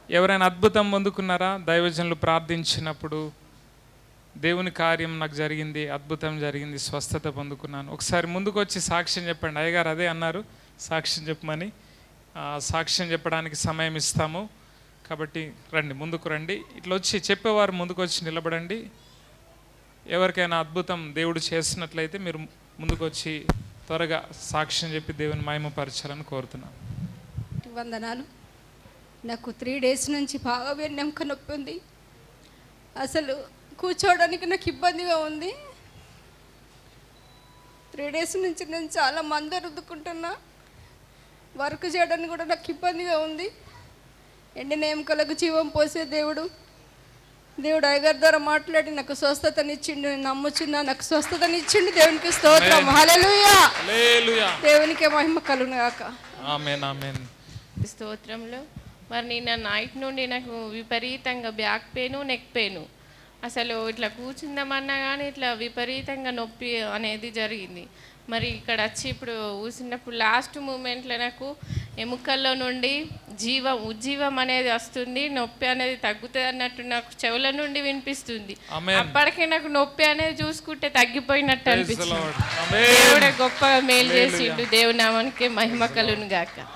ఎవరైనా అద్భుతం పొందుకున్నారా? దైవజనులు ప్రార్థించినప్పుడు దేవుని కార్యం నాకు జరిగింది, అద్భుతం జరిగింది, స్వస్థత పొందుకున్నాను. ఒకసారి ముందుకు వచ్చి సాక్ష్యం చెప్పండి. అయ్యగారు అదే అన్నారు, సాక్ష్యం చెప్పమని. సాక్ష్యం చెప్పడానికి సమయం ఇస్తాము కాబట్టి రండి, ముందుకు రండి. ఇట్లా వచ్చి చెప్పేవారు ముందుకు వచ్చి నిలబడండి. ఎవరికైనా అద్భుతం దేవుడు చేసినట్లయితే మీరు ముందుకు వచ్చి త్వరగా సాక్ష్యం చెప్పి దేవుని మహిమపరచాలని కోరుతున్నాను. వందనాలు. నాకు 3 days నుంచి బాగా వెన్నెముక నొప్పి ఉంది. అసలు కూర్చోవడానికి నాకు ఇబ్బందిగా ఉంది. 3 days నుంచి నేను చాలా మందు రుద్దుకుంటున్నా. వర్క్ చేయడానికి కూడా నాకు ఇబ్బందిగా ఉంది. ఎండిన ఎముకలకు జీవం పోసే దేవుడు అయ్యగారి ద్వారా మాట్లాడి నాకు స్వస్థతనిచ్చిండు. నేను నమ్ముచున్నా, నాకు స్వస్థతనిచ్చిండు. దేవునికి స్తోత్రం. హల్లెలూయా. దేవునికే మహిమ కలుగును గాక. ఆమేన్, ఆమేన్. స్తోత్రంలో మరి నిన్న నైట్ నుండి నాకు విపరీతంగా బ్యాక్ పెయిన్, నెక్ పెయిన్. అసలు ఇట్లా కూర్చుందామన్నా కానీ ఇట్లా విపరీతంగా నొప్పి అనేది జరిగింది. మరి ఇక్కడ వచ్చి ఇప్పుడు కూర్చున్నప్పుడు లాస్ట్ మూమెంట్లో నాకు ఎముకల్లో నుండి ఉజ్జీవం అనేది వస్తుంది, నొప్పి అనేది తగ్గుతుంది అన్నట్టు నాకు చెవుల నుండి వినిపిస్తుంది. అప్పటికే నాకు నొప్పి అనేది చూసుకుంటే తగ్గిపోయినట్టు అనిపిస్తుంది. దేవుడే గొప్పగా మేలు చేసిండు. దేవుని నామానికి మహిమ కలుగును గాక.